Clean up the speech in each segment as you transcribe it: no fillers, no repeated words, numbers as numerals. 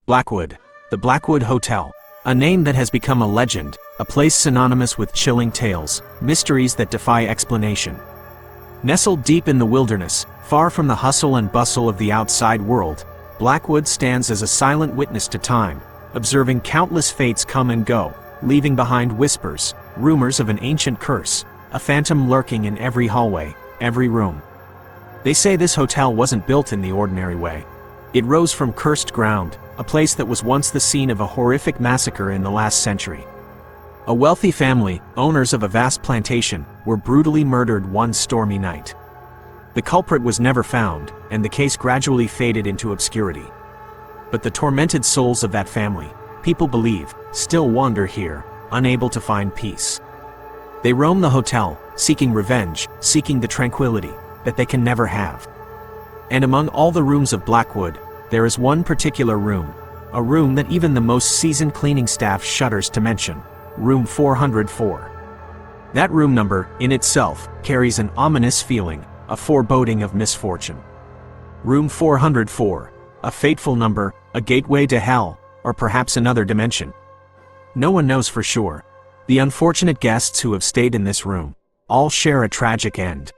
Blackwood. The Blackwood Hotel. A name that has become a legend, a place synonymous with chilling tales, mysteries that defy explanation. Nestled deep in the wilderness, far from the hustle and bustle of the outside world, Blackwood stands as a silent witness to time, observing countless fates come and go, leaving behind whispers, rumors of an ancient curse, a phantom lurking in every hallway, every room. They say this hotel wasn't built in the ordinary way. It rose from cursed ground, a place that was once the scene of a horrific massacre in the last century. A wealthy family, owners of a vast plantation, were brutally murdered one stormy night. The culprit was never found, and the case gradually faded into obscurity. But the tormented souls of that family, people believe, still wander here, unable to find peace. They roam the hotel, seeking revenge, seeking the tranquility that they can never have. And among all the rooms of Blackwood, there is one particular room, a room that even the most seasoned cleaning staff shudders to mention, room 404. That room number, in itself, carries an ominous feeling, a foreboding of misfortune. Room 404, a fateful number, a gateway to hell, or perhaps another dimension. No one knows for sure. The unfortunate guests who have stayed in this room all share a tragic end.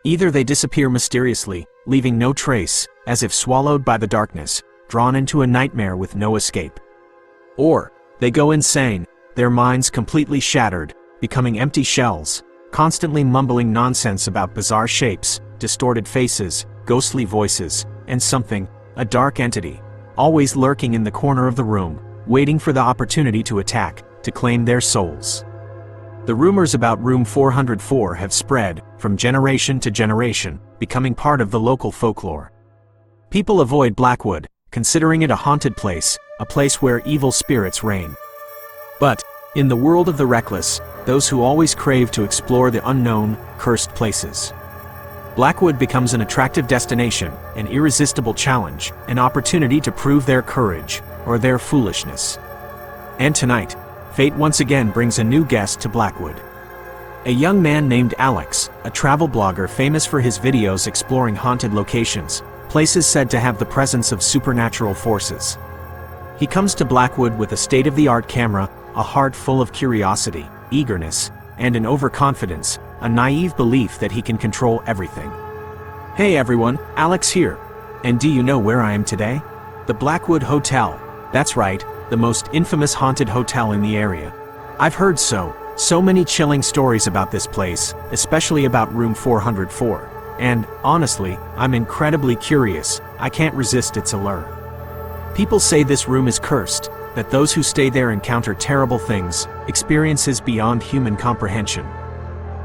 Either they disappear mysteriously, leaving no trace, as if swallowed by the darkness, drawn into a nightmare with no escape. Or they go insane, their minds completely shattered, becoming empty shells, constantly mumbling nonsense about bizarre shapes, distorted faces, ghostly voices, and something, a dark entity, always lurking in the corner of the room, waiting for the opportunity to attack, to claim their souls. The rumors about room 404 have spread, from generation to generation, becoming part of the local folklore. People avoid Blackwood, considering it a haunted place, a place where evil spirits reign. But, in the world of the reckless, those who always crave to explore the unknown, cursed places, Blackwood becomes an attractive destination, an irresistible challenge, an opportunity to prove their courage, or their foolishness. And tonight, fate once again brings a new guest to Blackwood. A young man named Alex, a travel blogger famous for his videos exploring haunted locations, places said to have the presence of supernatural forces. He comes to Blackwood with a state-of-the-art camera, a heart full of curiosity, eagerness, and an overconfidence, a naive belief that he can control everything. Hey everyone, Alex here. And do you know where I am today? The Blackwood Hotel. That's right, the most infamous haunted hotel in the area. I've heard so many chilling stories about this place, especially about room 404. And, honestly, I'm incredibly curious. I can't resist its allure. People say this room is cursed, that those who stay there encounter terrible things, experiences beyond human comprehension.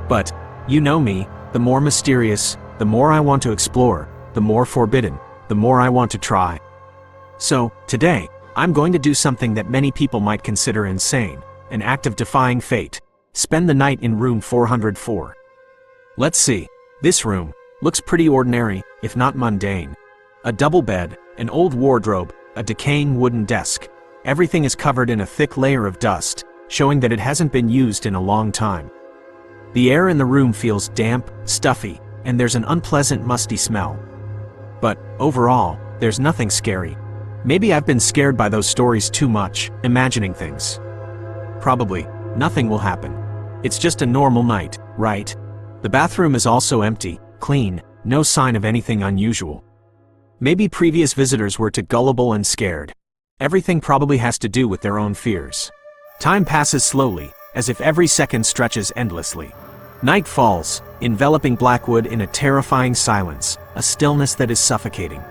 But, you know me, the more mysterious, the more I want to explore, the more forbidden, the more I want to try. So, today, I'm going to do something that many people might consider insane, an act of defying fate. Spend the night in room 404. Let's see. This room looks pretty ordinary, if not mundane. A double bed, an old wardrobe, a decaying wooden desk. Everything is covered in a thick layer of dust, showing that it hasn't been used in a long time. The air in the room feels damp, stuffy, and there's an unpleasant musty smell. But, overall, there's nothing scary. Maybe I've been scared by those stories too much, imagining things. Probably, nothing will happen. It's just a normal night, right? The bathroom is also empty, clean, no sign of anything unusual. Maybe previous visitors were too gullible and scared. Everything probably has to do with their own fears. Time passes slowly, as if every second stretches endlessly. Night falls, enveloping Blackwood in a terrifying silence, a stillness that is suffocating.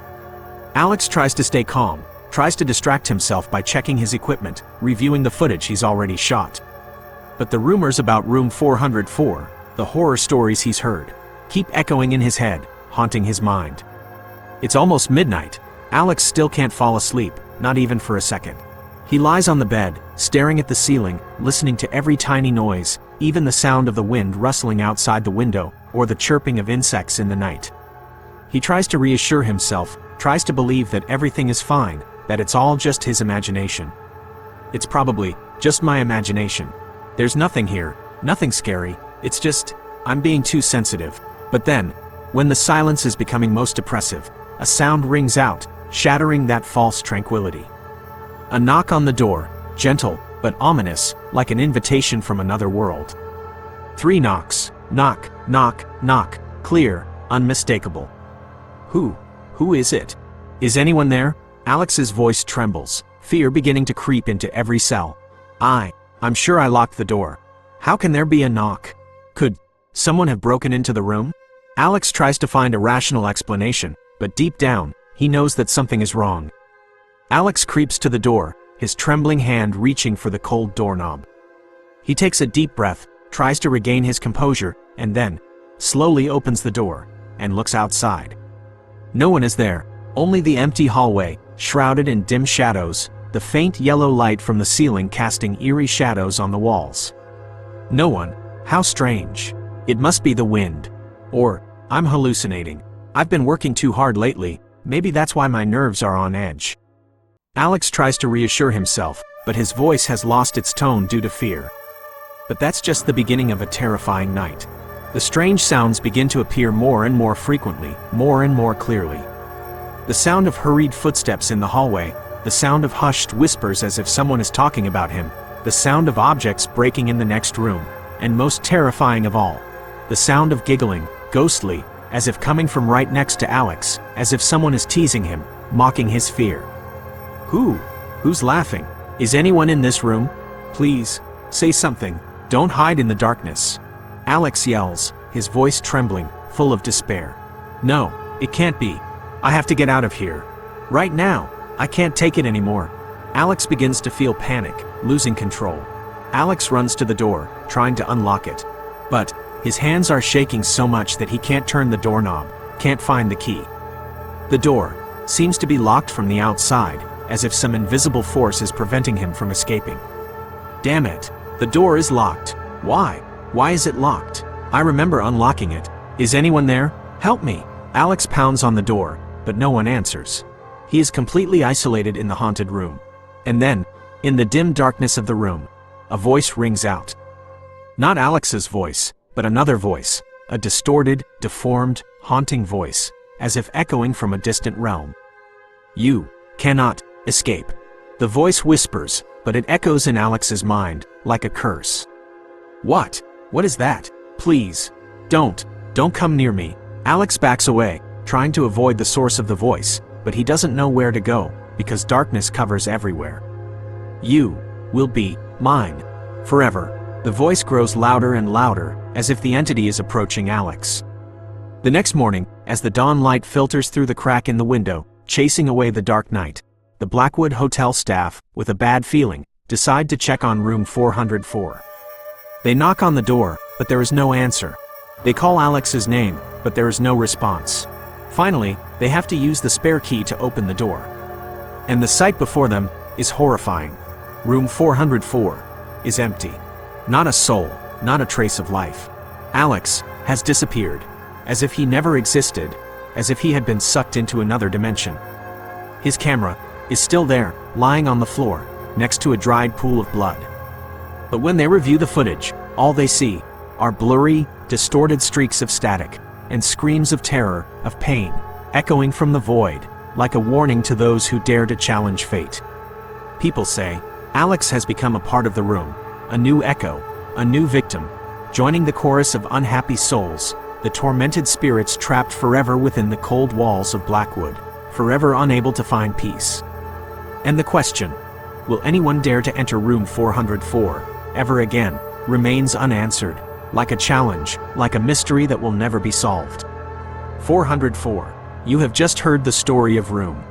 Alex tries to stay calm, tries to distract himself by checking his equipment, reviewing the footage he's already shot. But the rumors about room 404, the horror stories he's heard, keep echoing in his head, haunting his mind. It's almost midnight. Alex still can't fall asleep, not even for a second. He lies on the bed, staring at the ceiling, listening to every tiny noise, even the sound of the wind rustling outside the window, or the chirping of insects in the night. He tries to reassure himself, tries to believe that everything is fine, that it's all just his imagination. It's probably just my imagination. There's nothing here, nothing scary, it's just, I'm being too sensitive. But then, when the silence is becoming most oppressive, a sound rings out, shattering that false tranquility. A knock on the door, gentle, but ominous, like an invitation from another world. 3 knocks. Knock, knock, knock. Clear, unmistakable. Who is it? Is anyone there? Alex's voice trembles, fear beginning to creep into every cell. I'm sure I locked the door. How can there be a knock? Could someone have broken into the room? Alex tries to find a rational explanation, but deep down, he knows that something is wrong. Alex creeps to the door, his trembling hand reaching for the cold doorknob. He takes a deep breath, tries to regain his composure, and then slowly opens the door and looks outside. No one is there, only the empty hallway, shrouded in dim shadows, the faint yellow light from the ceiling casting eerie shadows on the walls. No one? How strange. It must be the wind. Or, I'm hallucinating. I've been working too hard lately, maybe that's why my nerves are on edge. Alex tries to reassure himself, but his voice has lost its tone due to fear. But that's just the beginning of a terrifying night. The strange sounds begin to appear more and more frequently, more and more clearly. The sound of hurried footsteps in the hallway, the sound of hushed whispers as if someone is talking about him, the sound of objects breaking in the next room, and most terrifying of all, the sound of giggling, ghostly, as if coming from right next to Alex, as if someone is teasing him, mocking his fear. Who's laughing? Is anyone in this room? Please, say something, don't hide in the darkness. Alex yells, his voice trembling, full of despair. No, it can't be. I have to get out of here. Right now, I can't take it anymore. Alex begins to feel panic, losing control. Alex runs to the door, trying to unlock it. But his hands are shaking so much that he can't turn the doorknob, can't find the key. The door seems to be locked from the outside, as if some invisible force is preventing him from escaping. Damn it, the door is locked. Why? Why is it locked? I remember unlocking it. Is anyone there? Help me! Alex pounds on the door, but no one answers. He is completely isolated in the haunted room. And then, in the dim darkness of the room, a voice rings out. Not Alex's voice, but another voice, a distorted, deformed, haunting voice, as if echoing from a distant realm. You cannot escape. The voice whispers, but it echoes in Alex's mind, like a curse. What? What is that? Please. Don't come near me. Alex backs away, trying to avoid the source of the voice, but he doesn't know where to go, because darkness covers everywhere. You will be mine. Forever. The voice grows louder and louder, as if the entity is approaching Alex. The next morning, as the dawn light filters through the crack in the window, chasing away the dark night, the Blackwood Hotel staff, with a bad feeling, decide to check on room 404. They knock on the door, but there is no answer. They call Alex's name, but there is no response. Finally, they have to use the spare key to open the door. And the sight before them is horrifying. Room 404 is empty. Not a soul, not a trace of life. Alex has disappeared, as if he never existed, as if he had been sucked into another dimension. His camera is still there, lying on the floor, next to a dried pool of blood. But when they review the footage, all they see are blurry, distorted streaks of static, and screams of terror, of pain, echoing from the void, like a warning to those who dare to challenge fate. People say, Alex has become a part of the room, a new echo, a new victim, joining the chorus of unhappy souls, the tormented spirits trapped forever within the cold walls of Blackwood, forever unable to find peace. And the question, will anyone dare to enter room 404, ever again, remains unanswered, like a challenge, like a mystery that will never be solved. 404. You have just heard the story of Room